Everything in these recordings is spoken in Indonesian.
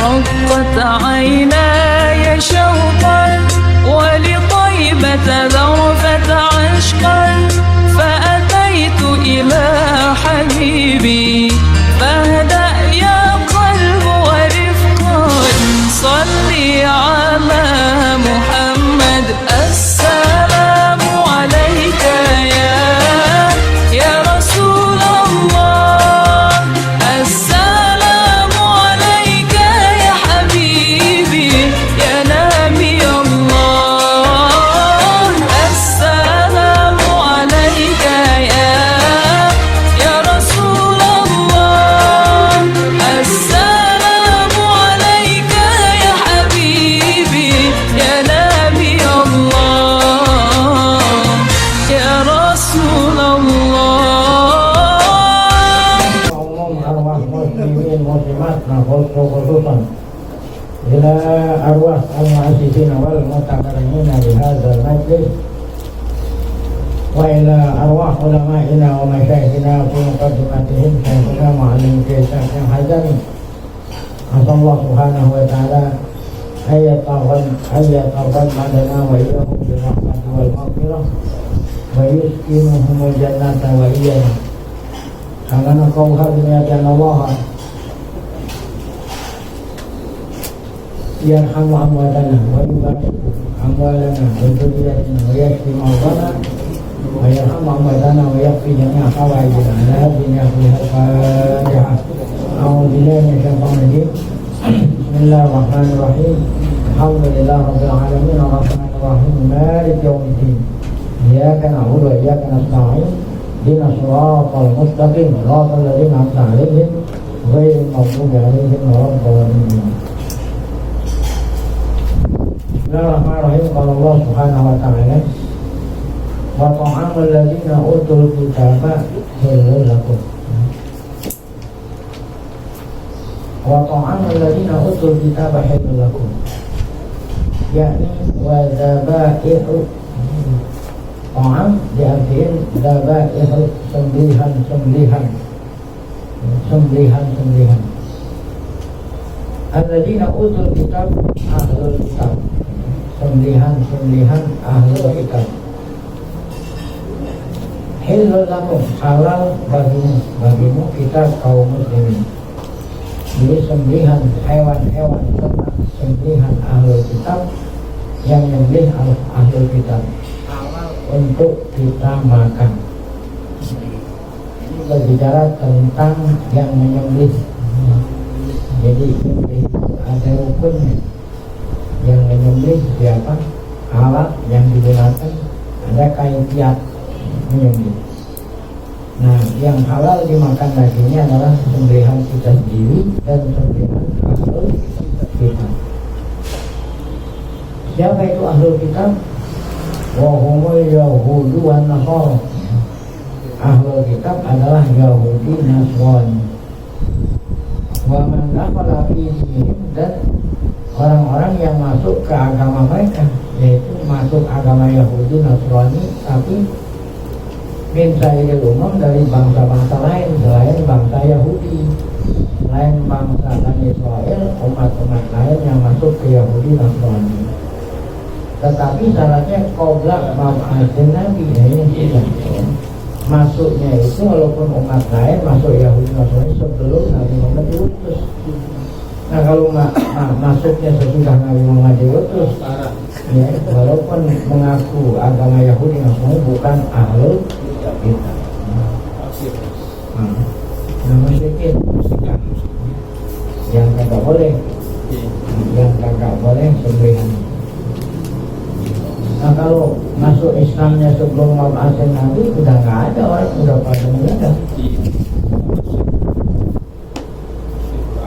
رقت عيناي شوقا ولطيبة ذرفت عشقا فأتيت إلى حبيبي فاهدأ يا قلب ورفقا صلي على محمد السلام عليك يا رسول الله السلام عليك يا حبيبي يا نبي الله السلام عليك يا رسول الله السلام عليك يا حبيبي يا نبي الله يا رسول الله umum arwah muslimin muslimat khususan ila arwah al-mu'assisin wal mutaqarrimin li hadzal majlis wa ila arwah ulama'ina wa masyayikhina fi muqaddimatihim syekhuna mu'allim kita yang hadani Allah subhanahu wa ta'ala ayataghad madana wa iyahum bil rahmati wal maghfirah wa yuskinuhumul jannata wa iyana karena kau hadirin Allah yarhamu amwatana wa yubarik amwalana wa dzurriyyatina wa yashfi mawdana wa yarhamu amwatana wa yakfi jami'a hawaijana la dunya fiha al-fatihah a'udzu billahi minasyaitonir rajim bismillahirrahmanirrahim alhamdulillahi rabbil alamin arrahmanir rahim maliki yaumiddin iyyaka na'budu wa iyyaka nasta'in Dina suratal mustaqim suratal ladzina an'amta 'alaihim ghairil maghdubi 'alaihim waladdallin. Bismillahirrahmanirrahim. Qala Allah Subhanahu wa ta'ala wa ta'amul ladzina utul kitaba halal lakum. Wa ta'amul ladzina utul kitaba halal lakum. Yakni wa dzabaihu ta'am diartikan dzabaihu sembelihan alladzina utul kitab ahlul kitab sembelihan ahlul kitab halal lakum halal bagimu kita kaum muslimin. Jadi sembelihan hewan-hewan ternak sembelihan ahlul kitab yang menyembelih ahlul kitab untuk kita makan. Ini berbicara tentang yang menyembelih. Jadi ada rukunnya. Yang menyembelih siapa? Alat yang digunakan, ada kaifiat menyembelih. Nah, yang halal dimakan dagingnya adalah sembelihan kita sendiri dan sembelihan ahlul kitab. Siapa itu ahlul kitab? Wahumul Yahudu wan Nasara. Ahlul kitab adalah Yahudi Nasrani. Wa man dakhala fihim, dan orang-orang yang masuk ke agama mereka, yaitu masuk agama Yahudi Nasrani tapi min sairil umum dari bangsa-bangsa lain selain bangsa Yahudi, selain bangsa Bani Israel, umat-umat lain yang masuk ke Yahudi Nasrani. Tetapi syaratnya qobla mab'atsin Nabi, ini tidak. Masuknya itu walaupun umat lain masuk Yahudi Nasrani sebelum Nabi Muhammad diutus. Nah kalau masuknya sesudah Nabi Muhammad diutus, ya, walaupun mengaku agama Yahudi Nasrani bukan ahlul kitab. Nah musyrikin yang kagak boleh, sembelihan. Nah kalau masuk Islamnya sebelum mab'atsin Nabi udah nggak ada, orang udah pada meninggal.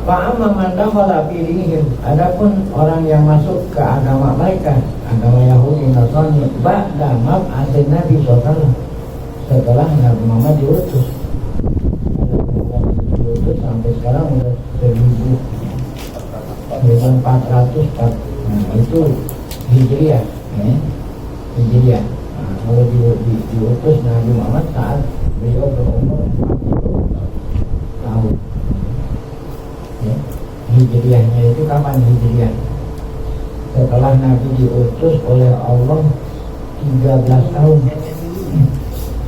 Fa'amma man dakhala fihim, adapun orang yang masuk ke agama mereka, agama Yahudi Nasrani, ba'da mab'atsin Nabi SAW, setelah Nabi Muhammad diutus. Sampai sekarang udah 1404. Nah itu Hijriah, ya. Hijriah. Nah, kalau diutus Nabi Muhammad saat beliau berumur 40 tahun. Ya. Hijriahnya itu kapan Hijriah? Setelah Nabi diutus oleh Allah 13 tahun.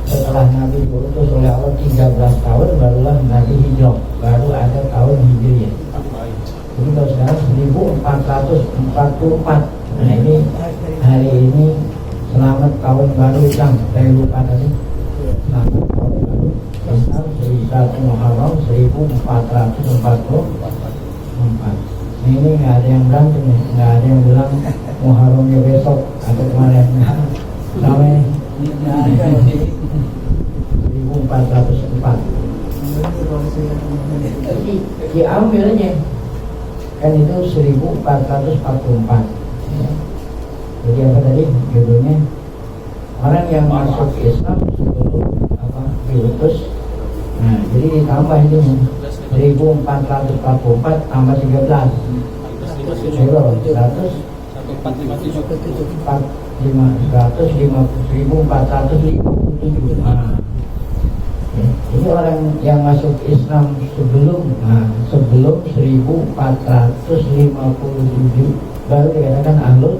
Setelah Nabi diutus oleh Allah 13 tahun barulah Nabi hijrah, baru ada tahun Hijriah. Jadi kalau sekarang 1444. Nah ini hari ini selamat tahun baru Islam. Saya lupa tadi. Selamat tahun baru Islam 1 Muharram 1444. Ini nggak ada yang berantem, nggak ada yang bilang Muharramnya besok atau kemarin. Sama ini 1404. Jadi diambil aja kan itu 1444. Jadi apa tadi judulnya? Orang yang masuk Islam sebelum apa diutus. Nah jadi ditambah itu 1444 tambah 13 1457. Nah, ini orang yang masuk Islam sebelum sebelum 1457 baru dikatakan ahlul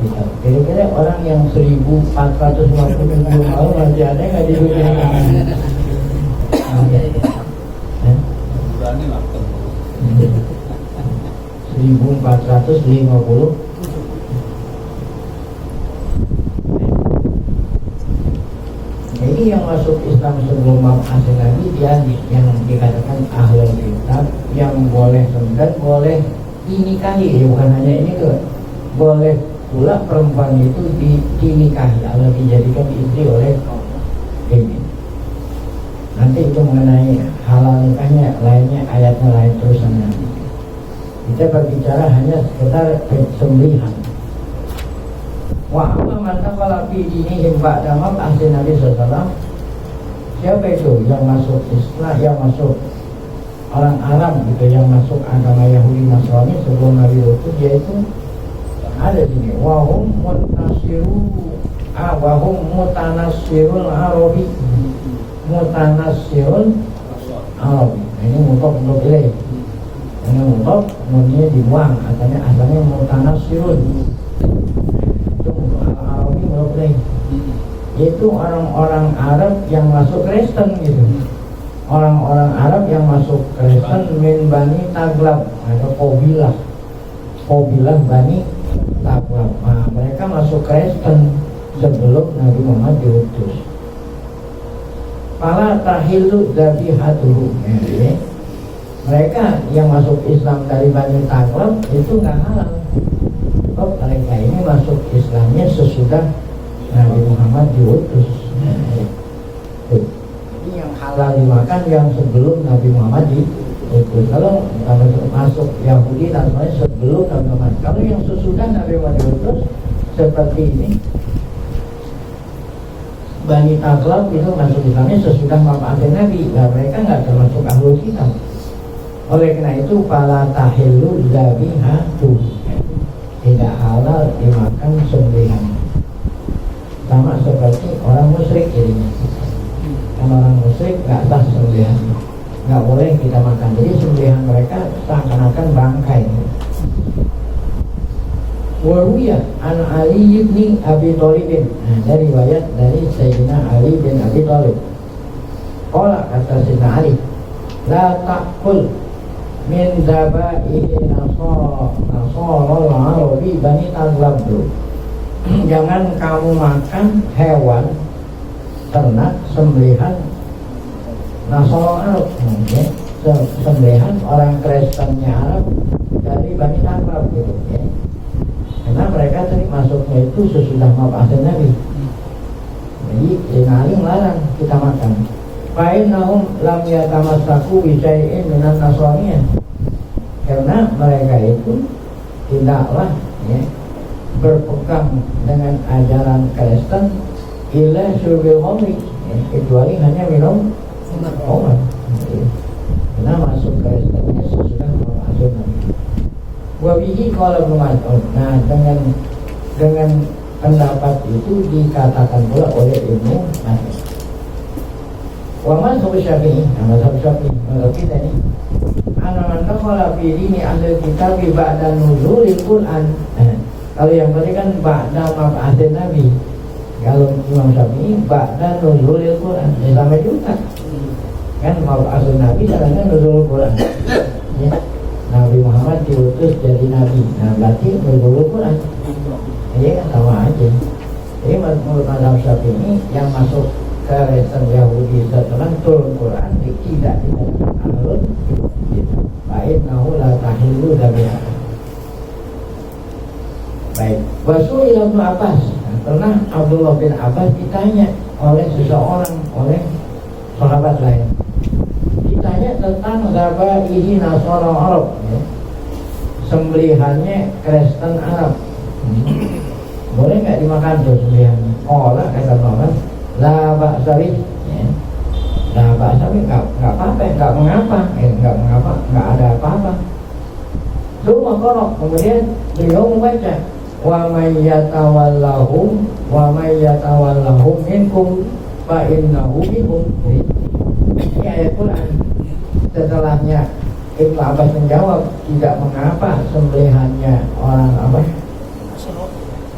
kitab. Kira-kira orang yang 1457 tahun masih ada nggak di dunia ini? Berani lah. 1450. Jadi yang masuk Islam sebelum asing lagi dia yang dikatakan ahlul kitab, yang boleh dan boleh dinikahi, bukan hanya ini ke, boleh pula perempuan itu dinikahi atau dijadikan istri oleh ini. Nanti itu mengenai halal nikahnya lainnya ayatnya lain terusannya. Kita berbicara hanya sekitar sembelihan. Wa amma man taqala fi dinihim ba'da mab'atsi Nabi sallallahu alaihi wasallam. Siapa itu yang masuk Islam, yang masuk orang Arab gitu, yang masuk agama Yahudi Nasrani sebelum Nabi utus, yaitu ada sini wahum mutanassirul Arabi. Mutanassirul Arabi. Ini mutlak untuk ilaih. Ini mutlak, kemudian dibuang, asalnya mutanassirun. Itu orang-orang Arab yang masuk Kristen gitu. Orang-orang Arab yang masuk Kristen min Bani Taglab atau Qabilah Bani Taglab. Nah, mereka masuk Kristen sebelum Nabi Muhammad diutus. Fala tahillu dzabihatuhu. Mereka yang masuk Islam dari Bani Taglab itu nggak halal. Mereka ini masuk Islamnya sesudah Nabi Muhammad diutus. Ini yang halal dimakan yang sebelum Nabi Muhammad diutus. Kalau masuk Yahudi namanya sebelum Nabi Muhammad. Kalau yang sesudah Nabi Muhammad diutus seperti ini, Bani Taglab itu masuk Islamnya sesudah mab'atsin Nabi. Nah, mereka nggak termasuk ahlul kitab. Oleh karena itu fala tahillu dzabihatu. Tidak halal dimakan sembelihan. Sama seperti orang musyrik ini. Kalau orang musyrik nggak sah sembelihan, nggak boleh kita makan. Jadi sembelihan mereka seakan-akan bangkai. Waruya an Ali bin Abi Thalib. Dari riwayat dari Sayyidina Ali bin Abi Thalib. Qala kata Sayyidina Ali, la ta'kul min dabaihi nasarul Arabi Bani Taglab. Jangan kamu makan hewan ternak sembelihan Nasrul Arab, sembelihan orang Kristennya Arab dari Bani Taglab gitu ya. Karena mereka tadi masuknya itu sesudah mab'atsin Nabi. Jadi Nabi melarang kita makan. Fa'innahum lam yatamassaku bi syai'in minan nasraniyah. Karena mereka itu tidaklah ya, berpegang dengan ajaran Kristen illa syurbil khamri, ya, kecuali hanya minum khamr. Karena masuk Kristennya sesudah mab'atsin Nabi. Wabihi qala Ibnu Mas'ud. Nah, dengan pendapat itu dikatakan pula oleh Ibnu Mas'ud. Wa mazhab Syafi'i, mazhab Syafi'i menurut kita ini Anak kalau pilih ini ahli kitab ba'da nuzulil Quran. Kalau yang tadi kan ba'da mab'atsin Nabi. Kalau Imam Syafi'i ba'da nuzulil Quran. Ya sama juga. Kan mab'atsin Nabi caranya nuzulul Quran. Ya. Nabi Muhammad diutus jadi nabi. Nah berarti nuzulul Quran. Ini kan sama aja. Jadi menurut mazhab Syafi'i yang masuk ke Kristen Yahudi setelah turun Quran tidak ahlul baik nahu la tahilu dabiha. Baik, Rasul Ibnu Abbas, pernah Abdullah bin Abbas ditanya oleh seseorang, oleh sahabat lain, ditanya tentang zabaihi Nasara Arab, ya. Sembelihannya Kristen Arab. Boleh nggak dimakan tuh sembelihannya? Oh lah, kata Muhammad, la ba'sawi, ya. La ba'sawi nggak apa-apa, nggak mengapa, nggak ada apa-apa. Semua korok. Kemudian beliau membaca, wa may yatawallahum minkum fa innahu minhum. Ini ayat Quran. Setelahnya Ibnu Abbas menjawab, tidak mengapa sembelihannya orang apa?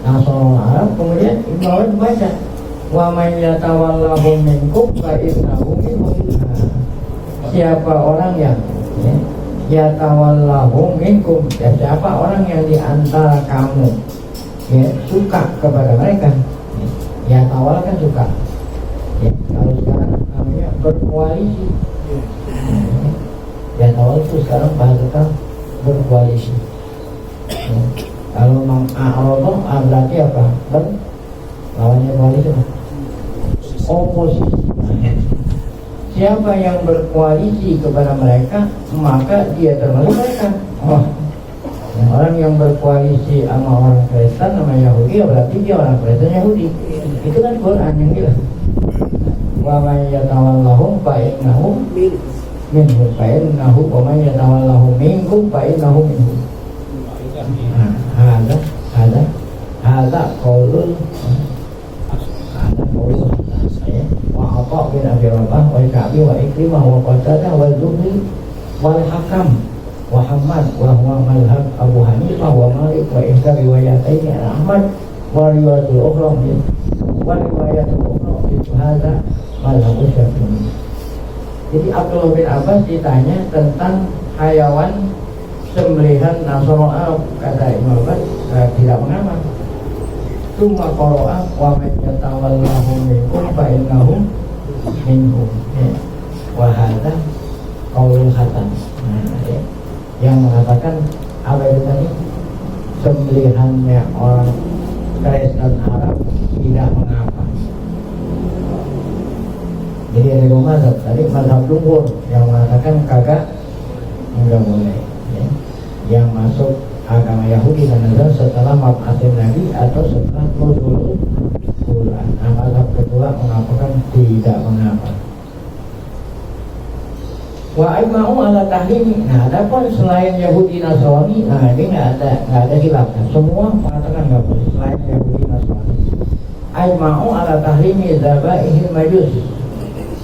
Nasrani Arab. Kemudian Ibnu Abbas membaca, wa may yatawallahum minkum fa innahu minhum. Siapa orang yang yatawallahum minkum, ya, siapa orang yang diantara kamu ya suka kepada mereka, ya tawal kan suka, ya, kalau sekarang namanya berkoalisi, ya tawal itu sekarang bahasa berkoalisi, ya. Kalau meng'arodoh berarti apa? Lawannya koalisi apa? Oposisi. Siapa yang berkoalisi kepada mereka, maka dia termasuk mereka. Oh, orang yang berkoalisi sama orang Kristen, sama Yahudi, ya berarti dia orang Kristen Yahudi. Itu kan Quran yang bilang, wa may yatawallahum fa innahu minhum, fa innahu wa may yatawallahum minkum fa innahu minhum. Ada qaulul wa Atha bin Abi Rabah wa Ka'bi wa Ikrimah wa Qatadah wa Zuhri wal Hakam wa Hamad wa huwa mazhab Abu Hanifah wa Malik wa ihda riwayataini Ahmad wa riwayatul ukhra wa riwayatul ukhra itu hadza mazhab Syafi'i. Jadi Abdullah bin Abbas ditanya tentang hayawan sembelihan Nasrani Arab, kata Imam Abbas tidak mengapa. Cuma qara'a wa may yatawallahu minkum fa innahu minhum, ya. Wa hadza qaulul Hasan, ya. Yang mengatakan apa itu tadi, sembelihannya orang Kristen Arab tidak mengapa. Jadi ada dua mazhab, tadi mazhab jumhur yang mengatakan kagak, enggak boleh, ya. Yang masuk agama Yahudi dan Nasrani setelah mab'atsin Nabi atau setelah nuzulul Quran. Nah, mazhab kedua mengatakan tidak mengapa. Wa ajma'u ala tahlimi. Nah, adapun selain Yahudi Nasrani, nah ini nggak ada khilaf. Semua mengatakan nggak boleh selain Yahudi Nasrani. Ajma'u ala tahlimi zabaihil majus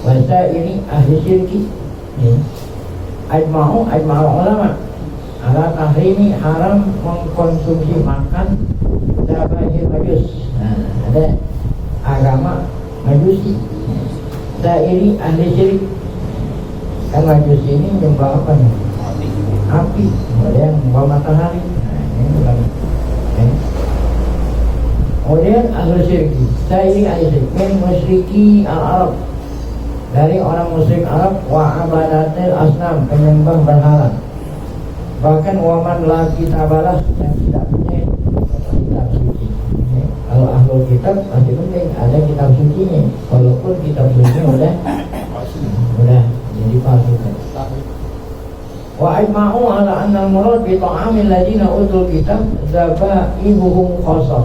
wa sa'iri ahli syirki. Ajma'u ulama ala tahrimi haram mengkonsumsi makan zabaihil majus. Nah, ada agama Majusi, sa'iri ahli syirik. Kan Majusi ini nyembah apa nih? Api. Ada yang nyembah matahari. Nah, ini bukan. Kemudian ahli syirik, sa'iri ahli syirik min musyriki al-Arab, dari orang musyrik Arab, wa abadatil asnam, penyembah berhala. Bahkan waman la kitabalah, yang tidak punya kitab suci. Kalau ahlul kitab masih penting ada kitab sucinya, walaupun kitab sucinya udah jadi palsu. Wa ajma'u ala anna al-murad bi ta'amil ladina utul kitab zabaihuhum khasah.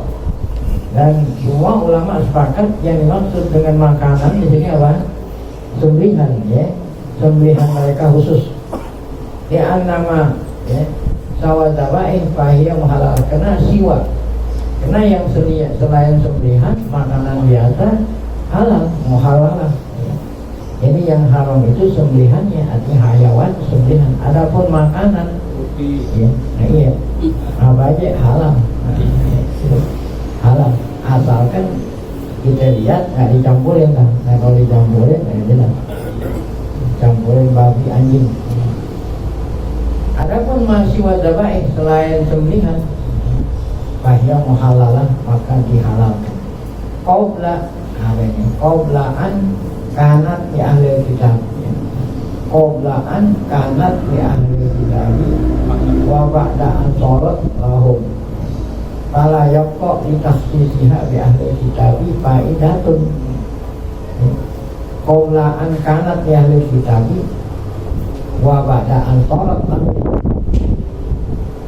Dan semua ulama sepakat yang dimaksud dengan makanan di sini apa? Sembelihan, ya. Sembelihan mereka khusus. Ya nama, ya, sawazabaih fahiyah muhalal, kena siwa, kena yang selain sembelihan makanan biasa halal, muhalal, ya. Jadi yang haram itu sembelihannya, artinya hayawan sembelihan. Adapun makanan, Roti. ya, nah iya, apa aja halal, halal. Asalkan kita lihat nggak dicampurin kan. Nah kalau dicampurin, jelas campurin babi anjing. Adapun masih wadabai selain sembelihan, bahaya muhalalah maka dihalalkan. Qabla apa ini? Qablaan kanat li ahli kitab. Qablaan kanat li ahli kitab. Wa ba'da an salat lahum. Fala yaqqa li takhsisiha bi ahli kitab faidatun. Qablaan kanat li ahli kitab. Wa ba'da an salat lahum.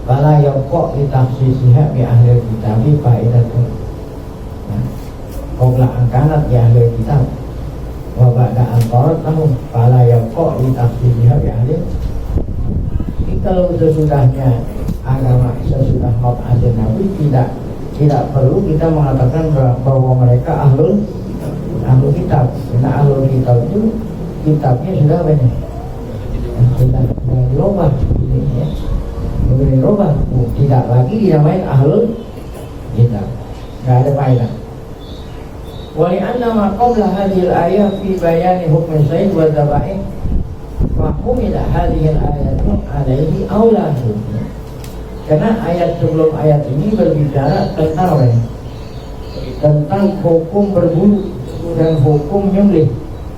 Fala yaqqa li takhsisiha bi ahli kitab faidatun. Qablaan kanat li ahli kitab. Wa ba'da an salat lahum fala yaqqa li takhsisiha bi ahli. Kalau sesudahnya agama sesudah mab'ath Nabi tidak perlu kita mengatakan bahwa mereka ahlul kitab. Karena ahlul kitab itu kitabnya sudah banyak, sudah dirubah, ya. Dirubah, tidak lagi dinamain ahlul kitab, nggak ada faedah. Wa li'anna ma qabla hadhil ayah fi bayani hukmi sayd wa dhabaih fahumila hadhil ayatu alaihi awlahu. Karena ayat sebelum ayat ini berbicara tentang apa? Tentang hukum berbulu dan hukum nyembelih.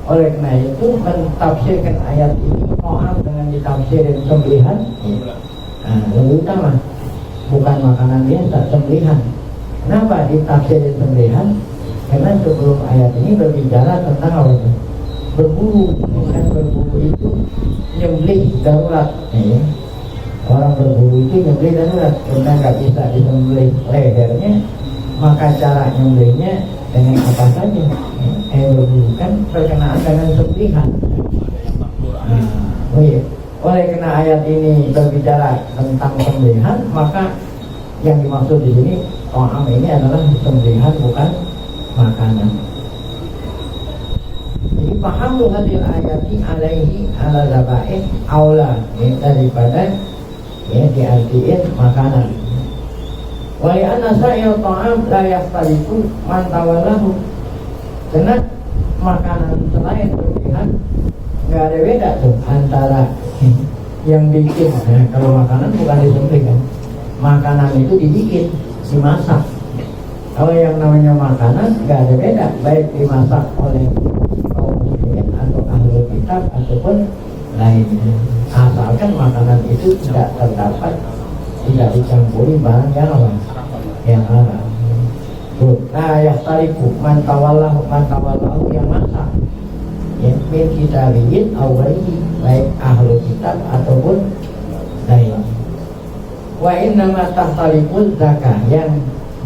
Oleh karena itu mentafsirkan ayat ini mohon dengan ditafsirin sembelihan, lebih utama, bukan makanan biasa, sembelihan. Kenapa ditafsirin sembelihan? Karena sebelum ayat ini berbicara tentang apa? Berbulu. Bukan berbulu itu nyembelih darurat, ya. Orang berbulu itu nyembelih darurat, karena nggak bisa disembelih lehernya, maka cara nyembelihnya dengan apa saja. Berbulu kan berkenaan dengan sembelihan. Oleh karena ayat ini berbicara tentang sembelihan, maka yang dimaksud di sini ta'am ini adalah sembelihan, bukan makanan. Jadi paham hadil ayati alaihi ala zabaih aula, ya, daripada ya diartiin makanan. Wa li anna sa'il ta'am la yahtalifu man tawallahu. Karena makanan selain sembelihan nggak ada beda tuh antara yang bikin. Nah, kalau makanan bukan disembelih kan, makanan itu dibikin, dimasak. Kalau yang namanya makanan nggak ada beda, baik dimasak oleh kaum muslimin atau ahli kitab ataupun lainnya, asalkan makanan itu tidak terdapat, tidak dicampuri barang yang haram. Nah, yahtalifu man tawallahu yang masak, ya, min kitabiyin au ghairihi, baik ahli kitab ataupun lain. Wa inna ma tahtaliful zakah, yang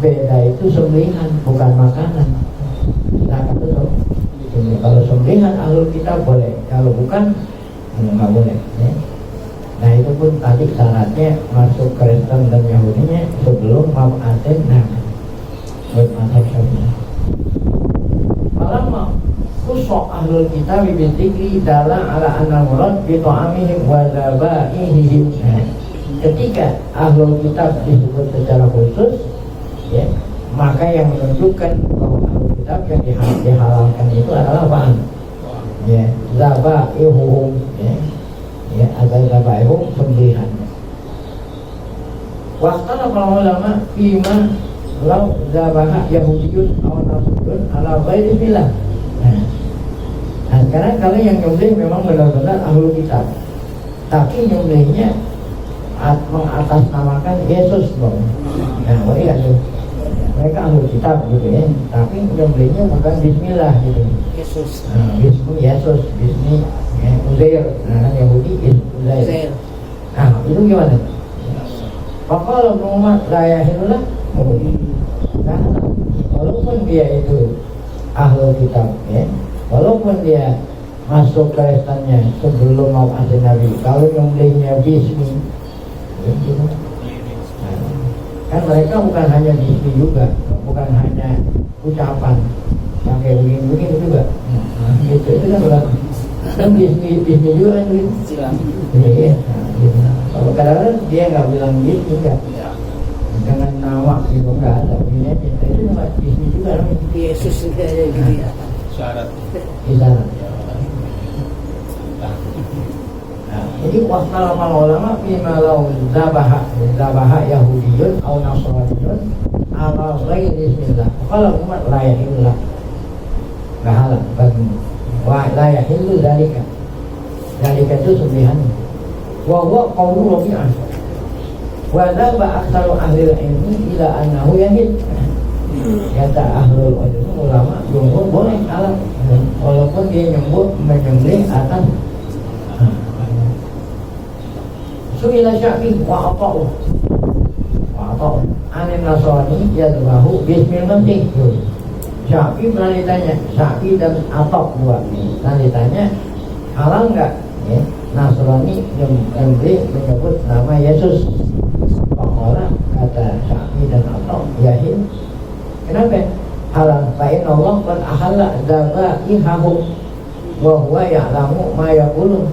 beda itu sembelihan, bukan makanan. Zakat itu kalau sembelihan ahli kitab boleh, kalau bukan nggak boleh, ya. Nah itu pun tadi syaratnya masuk Kristen dan Yahudinya sebelum mab'ath Nabi. Buat mazhab Syafi'i. Malam kusok ahlul kitab bintikri dalam ala anna murad bi ta'amihim wa zabaihihim. Ketika ahlul kitab disebut secara khusus, ya, maka yang menunjukkan bahwa ahlul kitab yang dihalalkan itu adalah apa? Ya, zabaihum, ya, ada zabaihum sembelihan. Waqtana para ulama fima law zabaha yahudiyun aw nasrun ala ghairi billah. Nah, sekarang kalau yang nyembelih memang benar-benar ahlul kitab, tapi nyembelihnya mengatasnamakan Yesus dong. Nah, iya tuh. Mereka ahlul kitab gitu ya, tapi nyembelihnya bukan Bismillah gitu. Yesus. Nah, Bismi Yesus, Bismi ya, Uzair. Nah, Yahudi Uzair. Nah, itu gimana? Maka Muhammad layahilah, nah, walaupun dia itu ahlul kitab, ya, walaupun dia masuk Kristennya sebelum mab'ath Nabi, kalau nyembelihnya Bismi, ya, gitu. Nah, kan mereka bukan hanya Bismi juga, bukan hanya ucapan pakai begini-begini juga. Nah, itu kan berarti Kan bisnis juga kan gitu. Iya. Gitu. Kalau kadang-kadang dia nggak bilang gitu enggak. Dengan nama gitu enggak ada. Ini itu nama bisnis juga namanya. Yesus juga gitu ya. Syarat. Isyarat. Nah, jadi waktu ulama fimalau zabaha Yahudiyun atau Nasraniyun ala ghairi bismillah. Kalau umat layak inilah nggak halal bagi layak itu dalika itu sembelihan. Wa qawlu rabi'an. Wa dzaba aktsaru ahli ilmi ila annahu yahid. Kata ahlul ilmi ulama jumhur boleh halal walaupun dia menyembelih atas Su'ila Syafi'i wa ata'u Anin Nasrani yadbahu bismillah. Syafi'i pernah ditanya, Syafi'i dan Atok buat pernah ditanya halal enggak ya, Nasrani menyebut nama Yesus. Orang kata Syafi'i dan Atok yahid. Kenapa? Halal fa'in Allah qad ahalla dzabaihahu wa huwa ya'lamu ma yaqulun.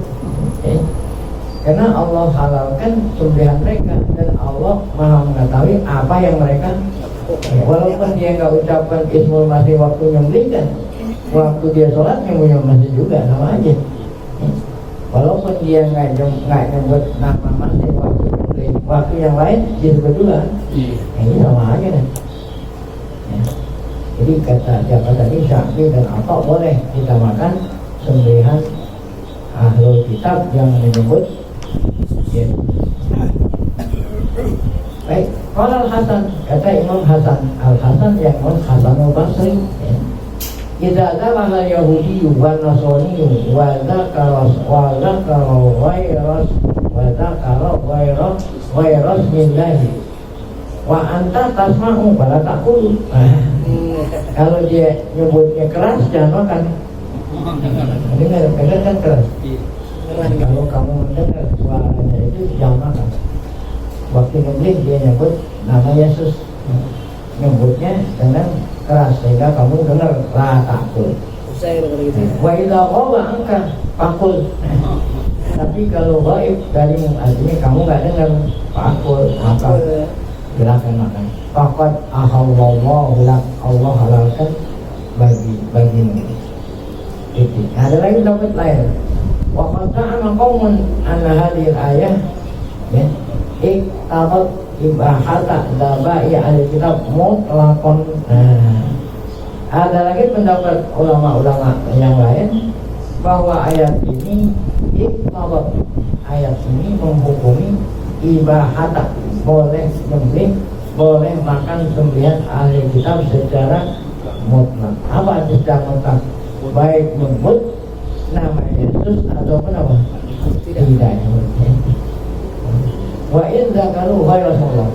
Karena Allah halalkan sembelihan mereka dan Allah maha mengetahui apa yang mereka walaupun dia nggak ucapkan ismul masih waktu nyembelihkan, waktu dia sholat nyembelih masih juga sama aja. Walaupun dia nggak nyebut nama masih waktu nyembelih, waktu yang lain disebut juga. Ini sama aja kan. Ya. Jadi kata siapa tadi Syafi'i dan Atok boleh kita makan sembelihan ahlul kitab yang menyebut ya. Baik, kalau Hasan kata Imam Hasan Al-Hasan yang Hasanul Basri ya. Idza dzabala Yahudi wa Nasrani wa dzakara ghairas billahi wa anta tasma'u fala taqul. Kalau dia nyebutnya keras jangan makan. Dengar kan keras. Kalau kamu mendengar suaranya itu jangan makan. Waktu nyembelih dia nyebut nama Yesus, nyebutnya dengan keras sehingga kamu dengar la takul. Wa idza qawa angka pakul. Tapi kalau gaib dari artinya kamu nggak dengar pakul maka silakan makan. Faqad ahallallahu lak, Allah halalkan bagimu. Itu. Ada lagi dapat lain. Wa qad ta'ama qaumun anna hadhihi al-ayah ya iktabat ibahata dabai al-kitab mutlaqan. Ada lagi pendapat ulama-ulama yang lain bahwa ayat ini iktabat, ayat ini menghukumi ibahata, boleh nyembelih, boleh makan sembelihan ahli kitab secara mutlak. Apa secara mutlak? Baik menyebut nama Yesus ataupun apa? Tidak nyebut. Wa in zakaru ghairas Allah,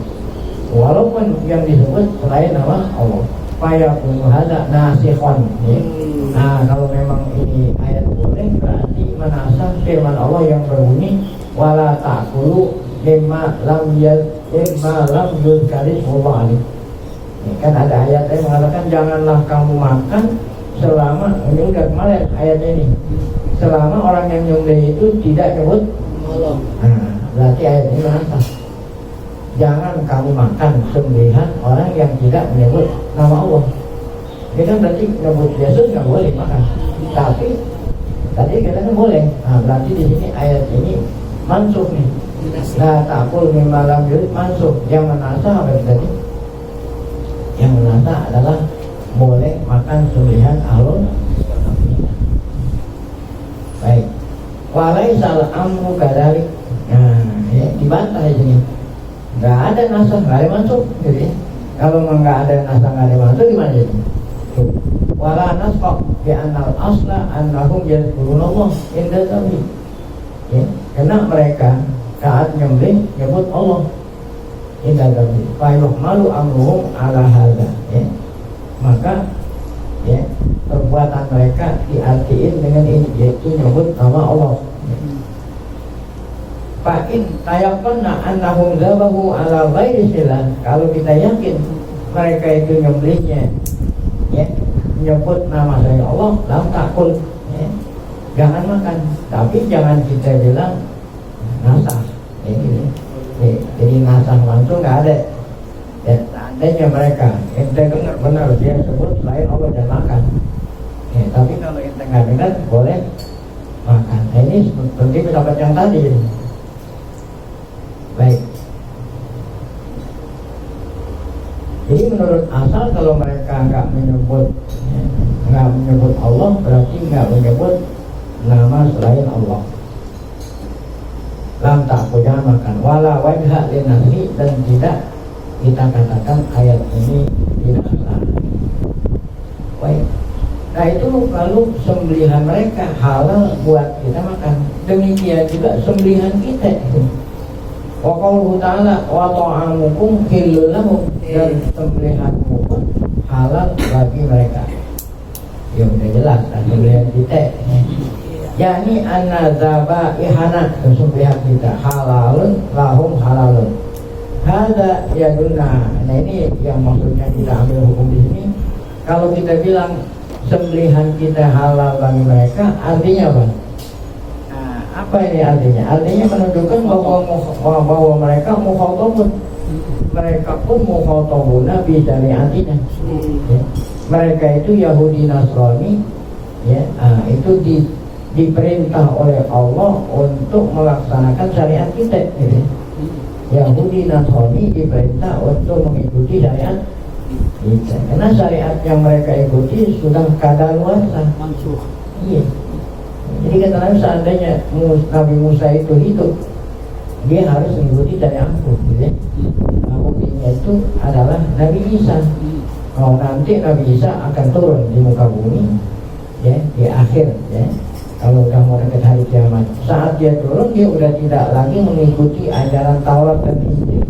walaupun yang disebut selain nama Allah. Fayakun hada nasikhon. Nah, kalau memang ini ayat boleh berarti menasah firman Allah yang berbunyi wala ta'kulu mimma lam yuzkaris Allah alih. Kan ada ayat yang mengatakan janganlah kamu makan selama, ini udah kemarin ayat ini, selama orang yang nyembelih itu tidak nyebut Allah. Nah, berarti ayat ini menasah. Jangan kamu makan sembelihan orang yang tidak menyebut nama Allah. Ini kan berarti menyebut Yesus nggak boleh makan. Tapi tadi katanya boleh. Nah, berarti di sini ayat ini mansukh nih. Nah, takul mimma lam yurid mansukh. Yang menasah apa tadi? Yang menasah adalah boleh makan sembelihan Allah. Baik. Walaisal amru kadzalik. Nah, ya, dibantah di sini. Nggak ada nasah, nggak ada masuk. Jadi kalau nggak ada nasah, nggak ada masuk gimana jadi? Wala nasfaq bi anal asla annahum yadhkurun Allah inda dzabih. Ya, karena mereka saat nyembelih nyebut Allah inda dzabih. Fa yuhmalu amruhum ala hadza. Ya. Maka ya perbuatan mereka diartiin dengan ini, yaitu nyebut nama Allah. Fa'in tayaqqanna annahum dzabahu ala ghairi sillah. Kalau kita yakin mereka itu nyembelihnya ya menyebut nama dari Allah, lam takul ya, jangan makan, tapi jangan kita bilang ngasah. Jadi ngasah langsung nggak ada. Ya, seandainya mereka ente dengar benar dia sebut selain Allah jangan makan. Ya, tapi kalau ente nggak dengar boleh makan. Nah, ini seperti pendapat yang tadi. Baik. Jadi menurut asal kalau mereka nggak menyebut Allah berarti nggak menyebut nama selain Allah. Lam ta'kul, jangan makan. Wala wajha linasi, dan tidak kita katakan ayat ini tidak sah. Baik. Nah itu kalau sembelihan mereka halal buat kita makan. Demikian juga sembelihan kita. Wa qauluhu ta'ala wa ta'amukum hillul lahum, dan sembelihanmu pun halal bagi mereka. Ya udah jelas kan sembelihan kita. Yani anna zabaihana, sembelihan kita halalun lahum halalun. Hada yadunna. Nah ini yang maksudnya kita ambil hukum di sini. Kalau kita bilang sembelihan kita halal bagi mereka, artinya apa? Nah, apa ini artinya? Artinya menunjukkan bahwa mereka mukhatabun. Mereka pun mukhatabuna bi syari'atina. Ya. Mereka itu Yahudi Nasrani, ya, itu diperintah oleh Allah untuk melaksanakan syariat kita. Ya. Yahudi Nasrani diperintah untuk mengikuti syariat kita. Karena syariat yang mereka ikuti sudah kadaluarsa. Iya. Jadi kata Nabi, seandainya Nabi Musa itu hidup, dia harus mengikuti syariat aku. Ya. Buktinya itu adalah Nabi Isa. Kalau nanti Nabi Isa akan turun di muka bumi, ya, di akhir, ya. Kalau udah mau dekat hari kiamat, saat dia turun dia udah tidak lagi mengikuti ajaran Taurat dan Injil,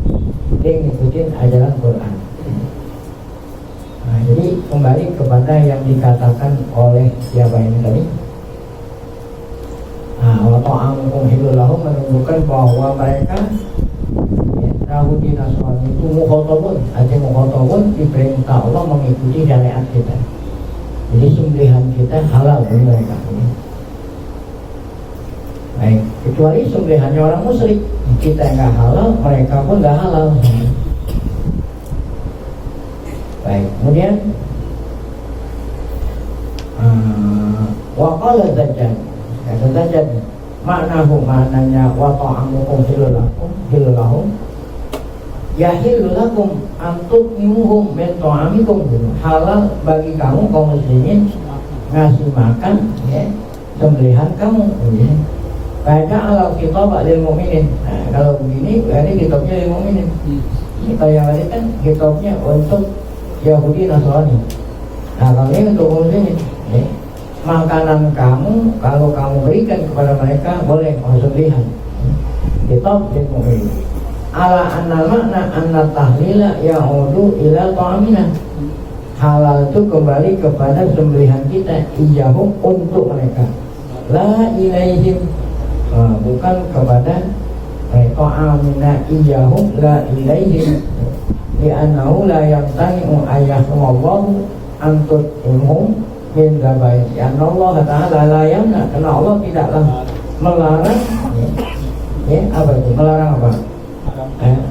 dia mengikuti ajaran Quran. Nah, jadi kembali kepada yang dikatakan oleh siapa ini tadi? Wa ta'amukum hillul lahum, menunjukkan bahwa mereka Yahudi Nasrani itu mukhatabun, artinya mukhatabun diperintah Allah mengikuti syariat kita. Jadi sembelihan kita halal bagi mereka. Baik, kecuali sembelihannya orang musyrik, kita nggak halal, mereka pun nggak halal. Baik, kemudian waqala Dajjal, kata Dajjal, maknanya wa ta'amukum hillul lahum, yahillu lakum antut'imuhum min ta'amikum, halal bagi kamu kaum muslimin ngasih makan, ya, sembelihan kamu, ya. Baca ala kitab lil mu'minin. Nah, kalau begini berarti kitabnya lil mu'minin. Kita yang tadi kan kitabnya untuk Yahudi Nasrani. Nah, kalau ini untuk muslimin, ya. Makanan kamu kalau kamu berikan kepada mereka boleh sembelihan. Kitab lil mu'minin. Ala annal makna anna tahlila ya'udu ila ta'amina. Halal itu kembali kepada sembelihan kita, iyahum, untuk mereka, la ilaihim, bukan kepada ta'amina, iyahum la ilaihim, li'annahu la yamtani'u ayyahumullahu antut ilhum min dabai. Karena Allah Ta'ala la yamna, karena Allah tidaklah melarang, ya, apa itu? Melarang apa?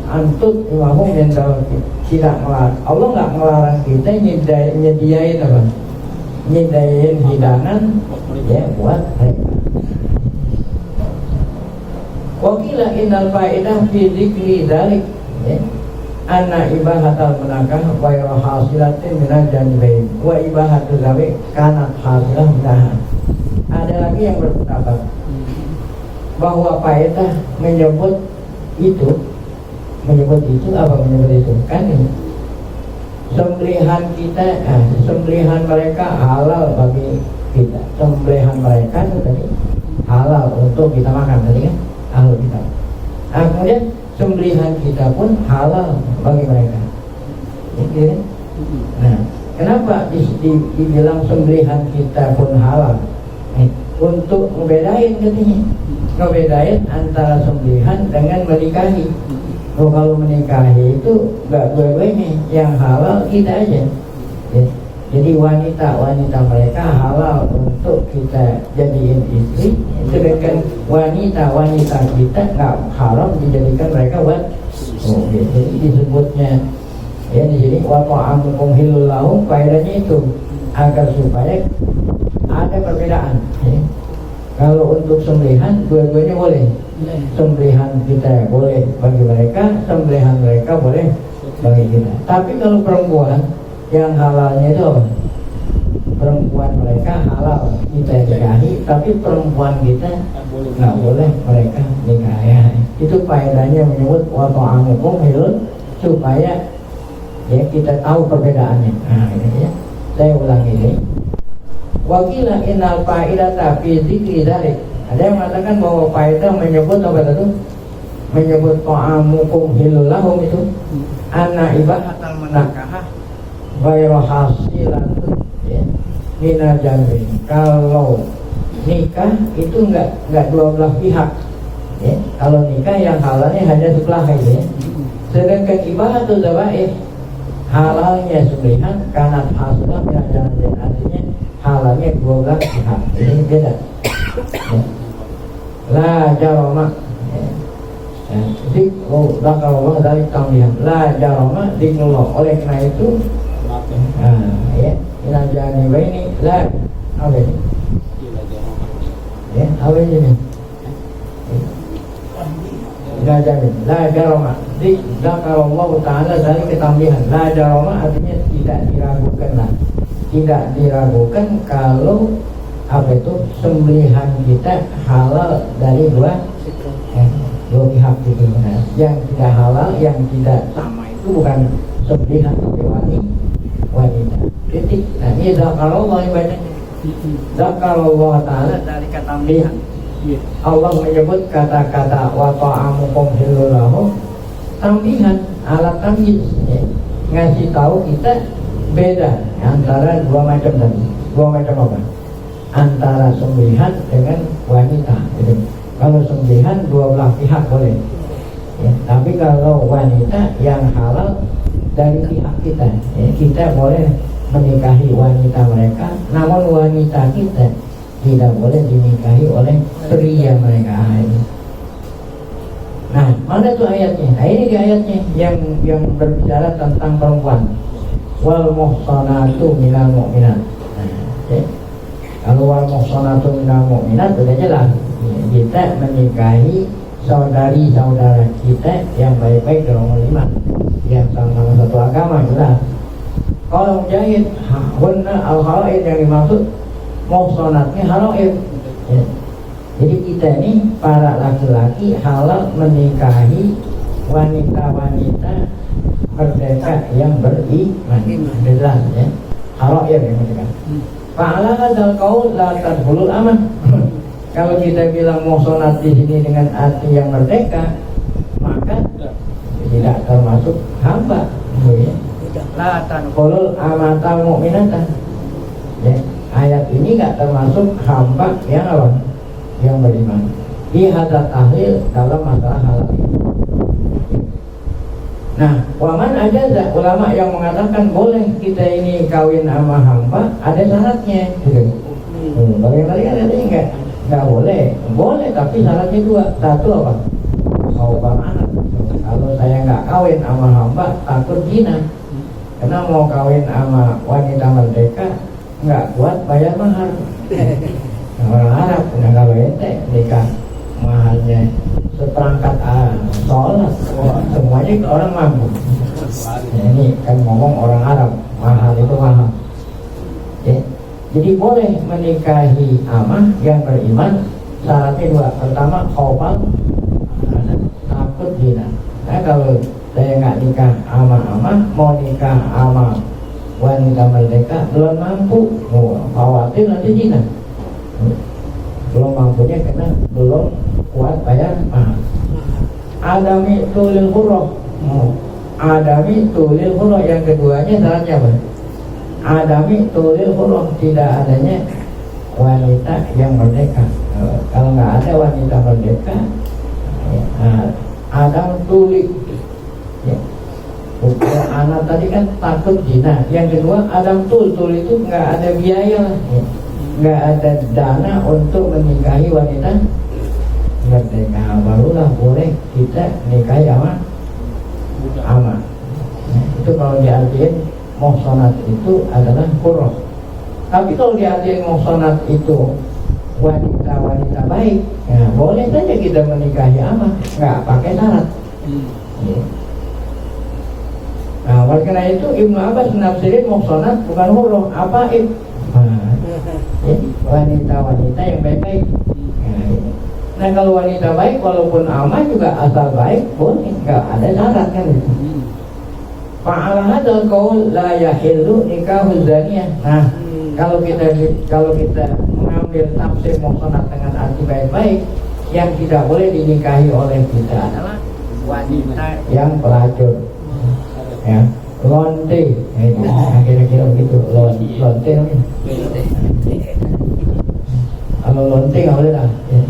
Antut ilhum min dabai, tidak melarang. Allah nggak melarang kita nyediain apa? Nyediain hidangan, ya, buat mereka. Wakila innal fa'idah fi dzikri dzalik, ya, anna ibahatal menakah wa hasilatin minal janbain wa ibahatu zawi kanat hasilah minaha. Ada lagi yang berpendapat bahwa faedah menyebut itu apa, menyebut itu kan ini sembelihan kita, sembelihan mereka halal bagi kita, sembelihan mereka itu tadi halal untuk kita makan tadi kan, halal kita. Nah, kemudian sembelihan kita pun halal bagi mereka. Jadi, nah, kenapa dibilang sembelihan kita pun halal? Untuk membedain katanya, ngebedain antara sembelihan dengan menikahi. Kalau menikahi itu nggak dua-duanya, yang halal kita aja. Ya. Jadi wanita-wanita mereka halal untuk kita jadiin istri, sedangkan wanita-wanita kita nggak haram dijadikan mereka buat. Jadi disebutnya ya di sini wa ta'amukum hilul lahum, faedahnya itu agar supaya ada perbedaan. Ya. Kalau untuk sembelihan dua-duanya boleh. Sembelihan kita boleh bagi mereka, sembelihan mereka boleh bagi kita. Tapi kalau perempuan yang halalnya itu apa? Perempuan mereka halal kita nikahi, tapi perempuan kita nggak boleh mereka nikahi. Itu faedahnya menyebut wa ta'amukum hilul, supaya ya kita tahu perbedaannya. Nah ini ya, saya ulang ini. Wakila innal faidata fi dzikri dzalik. Ada yang mengatakan bahwa faedah menyebut apa itu? Menyebut ta'amukum hilul lahum itu anna ibahatal menakahah ghairu hasilan ya, mina jambin. Kalau nikah itu enggak dua belah pihak ya. Kalau nikah yang halalnya hanya sebelah ya. Sedangkan ibahatul zawaih halalnya sembelihan karena hasilan mina jambin, artinya halalnya dua belah pihak. Ini beda ya. La jaroma ya. Kalau dari tamlihan la jaroma dikullah. Oleh karena itu ya, ilajani ini la apa ini? Ya, apa ini? Ilajani la jaroma. Kalau Allah Taala dari ketamlihan la jaroma artinya tidak diragukan lah. Tidak diragukan kalau apa itu sembelihan kita halal dari dua pihak itu. Nah, yang tidak halal, yang tidak sama itu bukan sembelihan tapi wanita. Titik. Nah ini zakarullah ibadahnya. Zakarullah Ta'ala dari kata melihat. Allah menyebut kata-kata wa ta'amukum hilul lahum tambihan, alat tamyiz ya. Ngasih tahu kita beda antara dua macam tadi. Dua macam apa? Antara sembelihan dengan wanita gitu. Kalau sembelihan dua belah pihak boleh ya. Tapi kalau wanita yang halal dari pihak kita ya, kita boleh menikahi wanita mereka, namun wanita kita tidak boleh dinikahi oleh pria mereka. Nah, mana tuh ayatnya? Nah, ini di ayatnya yang berbicara tentang perempuan. Wal muhsanatu minal mu'minat. Nah, ya. Kalau wal muhsanatu minal mu'minat sudah jelas ya, kita menikahi saudari-saudara kita yang baik-baik dalam iman, yang sama-sama satu agama jelas. Kalau mujahid hunna al-halaid yang dimaksud muhsanatnya halaid ya. Jadi kita ini para laki-laki halal menikahi wanita-wanita merdeka yang beriman jelas ya. Halaid yang menikah. Fa'ala hadzal qaul la tadkhulul aman. Kalau kita bilang muhsanat di sini dengan arti yang merdeka, maka tidak termasuk hamba ya. La tanqulul amatal mu'minatan ya. Ayat ini enggak termasuk hamba yang apa? Yang beriman. Di hadat tahlil dalam masalah halal ini. Nah, waman ajaza, ulama yang mengatakan boleh kita ini kawin sama hamba, ada syaratnya gitu. Kalau yang tadi kan katanya enggak boleh. Boleh tapi syaratnya dua. Satu apa? Mau anak. Kalau saya enggak kawin sama hamba, takut zina. Karena mau kawin sama wanita merdeka nggak kuat bayar mahar. Orang Arab punya kalau ente nikah maharnya seperangkat sholat, semuanya ke orang mampu. Ya, ini kan ngomong orang Arab, mahal itu mahal. Ya. Jadi boleh menikahi amah yang beriman, syaratnya dua. Pertama khawfal, takut zina. Nah kalau saya nggak nikah sama amah, mau nikah sama wanita merdeka, belum mampu, khawatir nanti zina. Belum mampunya karena belum kuat bayar mahar. Adami tulil hurrah. Adami tulil hurrah, yang keduanya syaratnya apa? Adami tulil hurrah, tidak adanya wanita yang merdeka. Kalau nggak ada wanita merdeka, adam tulik ya. Anak tadi kan takut zina. Yang kedua Adam tul itu nggak ada biaya lah, ya. Nggak ada dana untuk menikahi wanita merdeka. Barulah boleh kita nikahi sama. Nah, itu kalau diartikan muhsanat itu adalah qurrah. Tapi kalau diartikan muhsanat itu wanita-wanita baik, ya boleh saja kita menikahi ama, nggak pakai syarat. Ya. Nah, oleh karena itu Ibnu Abbas menafsirin muhsanat bukan huruf, afaib. Nah, wanita-wanita yang baik-baik. Nah, kalau wanita baik walaupun ama juga asal baik boleh, nggak ada syarat kan gitu. Fa'ala hadzal qaul la yahillu nikahuz zaniyah. Nah, kalau kita mengambil tafsir muhsanat dengan arti baik-baik, yang tidak boleh dinikahi oleh kita adalah wanita yang pelacur, ya, lonte, kira-kira begitu, lonte namanya. Kalau lonte nggak boleh lah. Ya.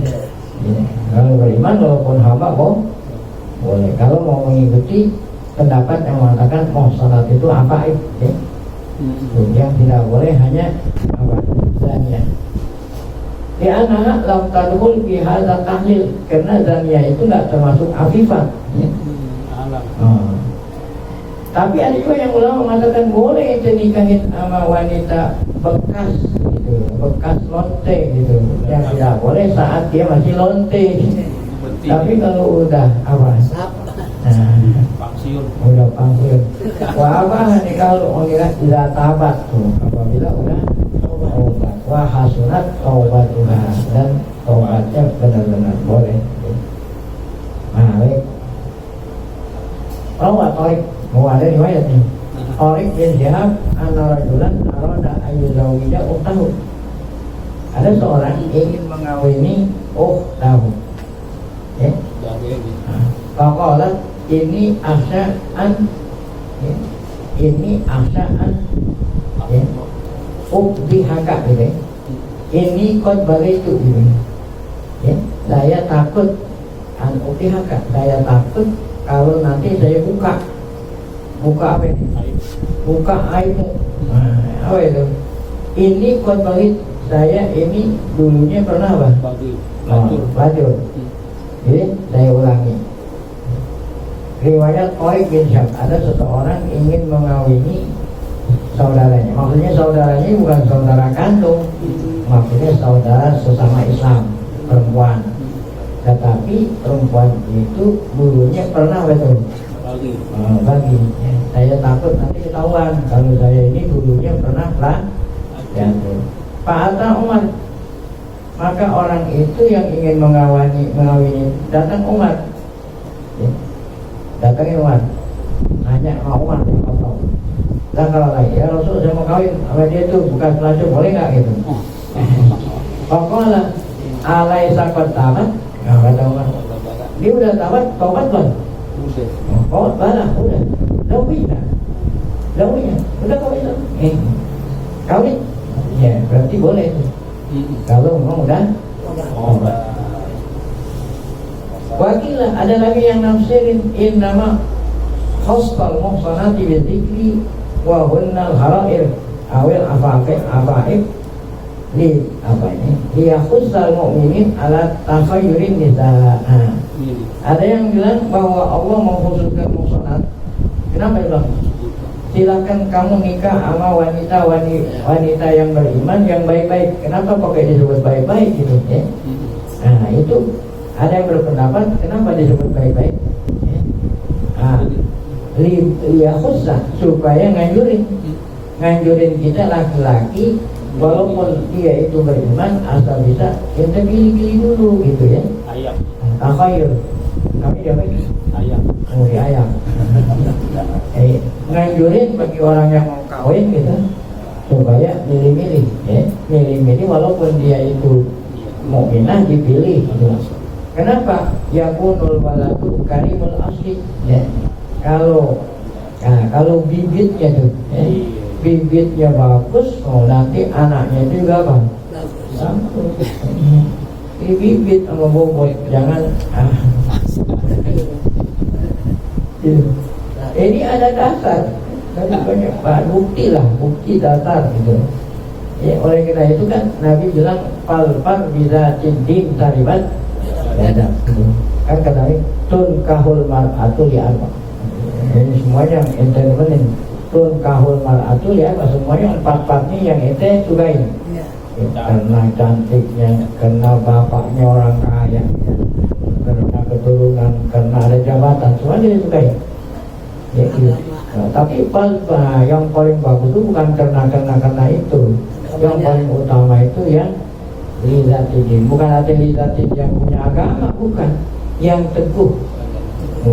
Kalau beriman walaupun hamba boleh. Kalau mau mengikuti pendapat yang mengatakan muhsanat itu afaib, ya. Yang tidak boleh hanya apa? Zaniyah. Ya anak lam tadkhul fi hadzal tahlil, karena zaniyah itu tidak termasuk afifah, ya. Tapi ada juga yang ulama mengatakan boleh itu nikahin sama wanita bekas gitu, bekas lonte gitu. Yang tidak boleh saat dia masih lonte. Tapi kalau udah apa? Udah pensiun. Wah apa nih kalau mengira tidak tabat tuh, apabila udah taubat. Wah hasunat taubatuha, dan taubatnya benar-benar boleh. Malik. Tarik. Mau ada riwayat nih. Tarik bin Syihab anna rajulan arada ayyuzawija ukhtahu. Ada seorang ingin mengawini ukhtahu. Ya. Faqalat ini asya'an, ya. Ini asya'an, ya. Ubdihaka gitu. Ini qad balitu gitu. Ya, saya takut an ubdihaka, saya takut kalau nanti saya buka apa ini? Buka aibmu. Nah, apa itu? Ini qad balit, saya ini dulunya pernah apa? Bajur. Jadi saya ulangi. Riwayat Tarik bin Syihab, ada seseorang ingin mengawini saudaranya. Maksudnya saudaranya bukan saudara kandung, maksudnya saudara sesama Islam, perempuan. Tetapi perempuan itu dulunya pernah betul bagi. Ya, saya takut nanti ketahuan kalau saya ini dulunya pernah Pak Atta Umar. Maka orang itu yang ingin mengawini datang Umar. Ya. Datangin Umar, nanya sama Umar, dan kalau lagi ya Rasul saya mau kawin sama dia tuh bukan pelacur, boleh nggak gitu? Pokoknya alai sakot tamat, nggak kata Umar. Dia udah tamat, taubat belum? Oh, balah, udah, lawina, udah kawin belum? Kawin, ya berarti boleh tuh. Kalau memang udah taubat. Wakilah ada lagi yang nafsirin innama khastal muhsanati bi dzikri wa hunnal harair awil afaib li apa ini dia khussal mu'minin ala tafayyurin nisa. Ada yang bilang bahwa Allah mengkhususkan muhsanat. Kenapa itu? Silakan kamu nikah sama wanita yang beriman yang baik-baik. Kenapa pakai disebut baik-baik gitu ya? Nah itu ada yang berpendapat kenapa disebut baik-baik? Liya khussah, supaya nganjurin kita laki-laki walaupun dia itu beriman asal bisa kita pilih-pilih dulu gitu ya. Ayam. Takhayur. Kami dapat ayam. Oh ya ayam. Nganjurin bagi orang yang mau kawin gitu supaya milih-milih ya. Milih-milih walaupun dia itu mukminah dipilih gitu. Kenapa? Yakunul waladu karimul asli ya. Kalau bibitnya tuh ya, bibitnya bagus, nanti anaknya juga apa? Bagus. Ini bibit sama bobot, jangan Ini ada dasar. Tapi banyak bukti lah, bukti datar gitu. Ya, oleh karena itu kan Nabi bilang palpar bisa cintim taribat ada gitu. Kan katanya tun kahul mar'atu li arba. Ini semuanya yang entertainment tun kahul mar'atu li arba, semuanya empat-empatnya yang ente sukain. Iya. Ya, karena cantiknya, karena bapaknya orang kaya, karena keturunan, karena ada jabatan, semuanya disukai. Ya, gitu. Nah, tapi yang paling bagus itu bukan karena itu. Yang paling utama itu yang lidatidin, bukan arti lidatid yang punya agama, bukan, yang teguh,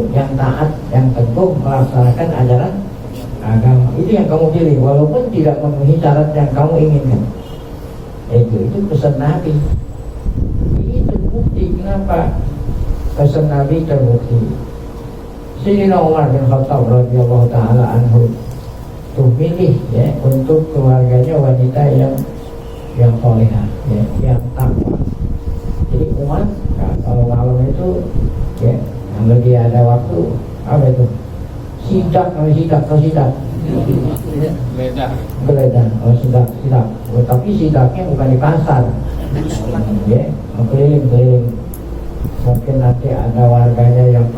yang taat, yang teguh melaksanakan ajaran agama. Itu yang kamu pilih, walaupun tidak memenuhi syarat yang kamu inginkan. Itu pesan Nabi. Ini terbukti. Kenapa pesan Nabi terbukti? Sayyidina Umar bin Khattab radhiyallahu taala anhu tuh milih ya untuk keluarganya wanita yang salehah, ya, yang takwa. Jadi Umar kalau malam itu ya kalau dia ada waktu apa itu sidak. Geledah, sidak. Tapi sidaknya bukan di pasar, ya, keliling. Mungkin nanti ada warganya yang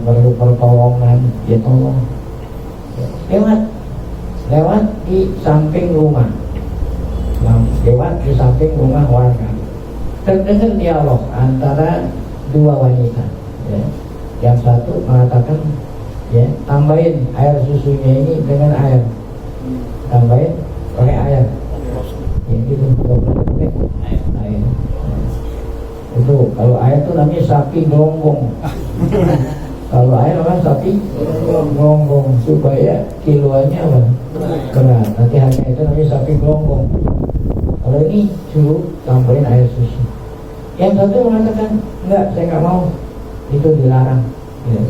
perlu pertolongan, ya tolong. Lewat di samping rumah, warga. Terdengar dialog antara dua wanita. Ya. Yang satu mengatakan, ya, tambahin air susunya ini dengan air, tambahin pakai air, ya gitu, pakai air. Itu kalau air itu namanya sapi gelonggong. Kalau air apa sapi gelonggong, supaya kiloannya apa berat. Nanti harga itu namanya sapi gelonggong. Kalau ini suruh tambahin air susu. Yang satu mengatakan enggak, saya nggak mau, itu dilarang. Ya.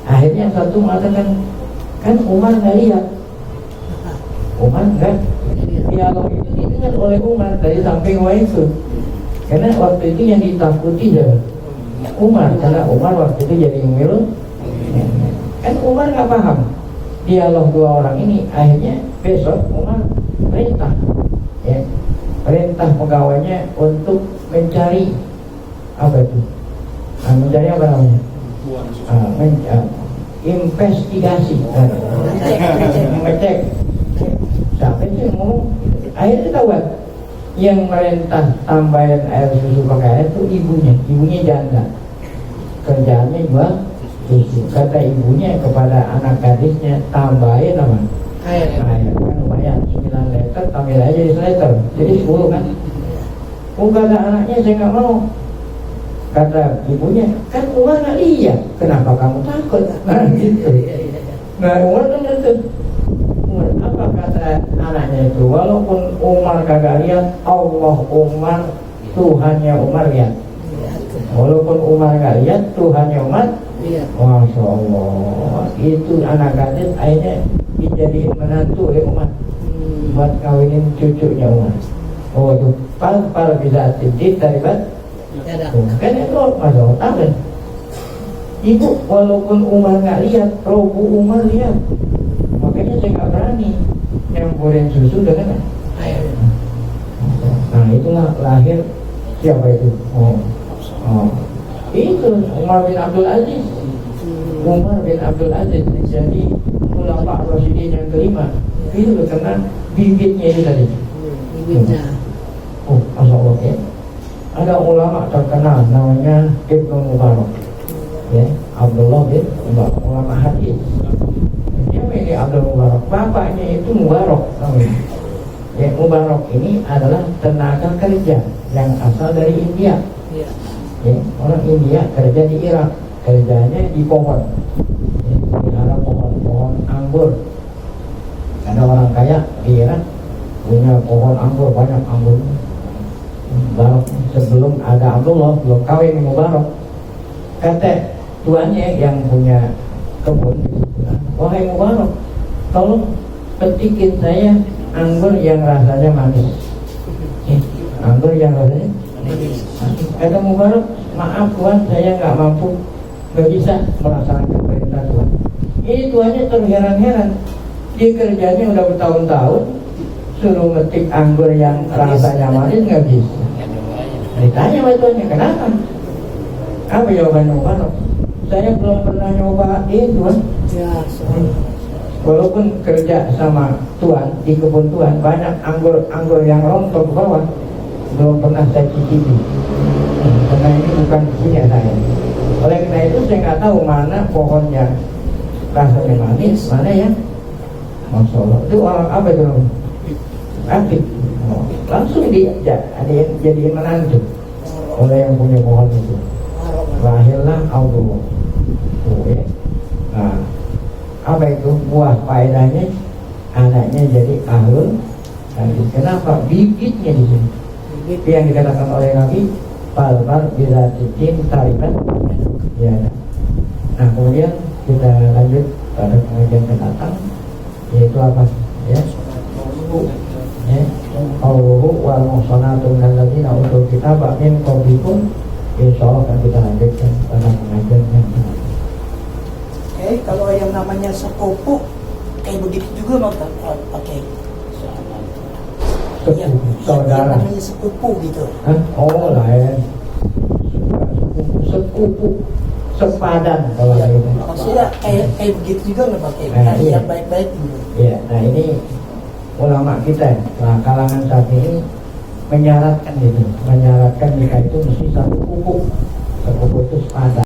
Akhirnya yang satu mengatakan, kan Umar nggak lihat. Umar nggak. Dialog itu didengar oleh Umar dari samping itu. Karena waktu itu yang ditakuti adalah Umar, karena Umar waktu itu jadi milu. Kan Umar nggak paham dialog dua orang ini. Akhirnya besok Umar perintah, ya, perintah pegawainya untuk mencari apa itu? Mencari apa namanya? Investigasi, mengecek. Siapa itu yang ngomong? Akhirnya ketahuan yang merintah tambahin air susu pakai air itu ibunya janda, kerjaannya jual susu. Kata ibunya kepada anak gadisnya, tambahin apa? Air kan lumayan, 9 liter tambah aja 1 liter, jadi 10 kan. Kata anaknya, saya nggak mau. Kata ibunya, kan Umar nggak lihat, kenapa kamu takut? Nah gitu. Nah Umar kan gitu. Apa kata anaknya itu? Walaupun Umar kagak lihat, Allah Umar, Tuhannya Umar lihat. Walaupun Umar nggak lihat, Tuhannya Umar lihat. Masya Allah. Itu anak gadis akhirnya dijadiin menantu oleh Umar, buat kawinin cucunya Umar. Oh itu pal bisa tidit daripada kan itu masuk kan. Ibu walaupun Umar nggak lihat, Robu Umar lihat. Makanya saya nggak berani nyampurin susu dengan air. Nah itulah lahir siapa itu? Itu Umar bin Abdul Aziz. Umar bin Abdul Aziz jadi ulama Rasyidin yang kelima. Itu karena bibitnya itu tadi. Bibitnya. Oh, masya Allah ya. Ada ulama terkenal namanya Ibnu Mubarak. Ya, Abdullah bin Mubarak, ulama hadis. Ini Abdul Mubarak, bapaknya itu Mubarak namanya. Ya, Mubarak ini adalah tenaga kerja yang asal dari India. Ya, orang India kerja di Irak, kerjanya di pohon. Ya, di arah pohon anggur. Ada orang kaya di Irak punya pohon anggur, banyak anggur. Mubarak sebelum ada Abdullah belum kawin Mubarak. Kata tuannya yang punya kebun, wahai Mubarak, tolong petikin saya anggur yang rasanya manis. Anggur yang rasanya manis. Kata Mubarak, maaf Tuhan, saya nggak mampu, nggak bisa melaksanakan perintah Tuhan. Itu aja terheran-heran. Dia kerjanya udah bertahun-tahun, suruh ngetik anggur yang rasanya manis nggak bisa. Ditanya sama tuannya, kenapa? Apa jawabannya Pak? Saya belum pernah nyobain tuan. Ya, Walaupun kerja sama tuan di kebun tuan, banyak anggur yang rontok ke bawah, belum pernah saya cicipi. Karena ini bukan punya saya. Oleh karena itu saya nggak tahu mana pohon yang rasanya manis, mana yang Masya Allah. Itu orang apa itu? Aktif. Langsung ada yang jadiin menantu oleh yang punya pohon itu. Lahirlah Allah. Ya. Nah, apa itu buah faedahnya? Anaknya jadi ahlul hadis. Kenapa? Bibitnya di sini. Bibit yang dikatakan oleh Nabi, falbar bila titin tarikan. Ya. Nah, kemudian kita lanjut pada pengajian mendatang, yaitu apa? Ya. Ya. Qauluhu wal muhsanatu minal ladzina utul kitaba min qablikum. Insyaallah akan kita lanjutkan pada pengajian yang mendatang. Oke, kalau yang namanya sepupu kayak begitu juga mau pakai saudara. Yang namanya sepupu gitu. Hah? Oh lain. Sepupu, sepadan kalau gitu. Maksudnya kayak begitu juga nggak pakai Iya. yang baik-baik gitu. Iya, nah ini ulama kita, nah, kalangan saat ini menyaratkan gitu, menyaratkan nikah itu mesti satu kuku, sepupu itu sepadan.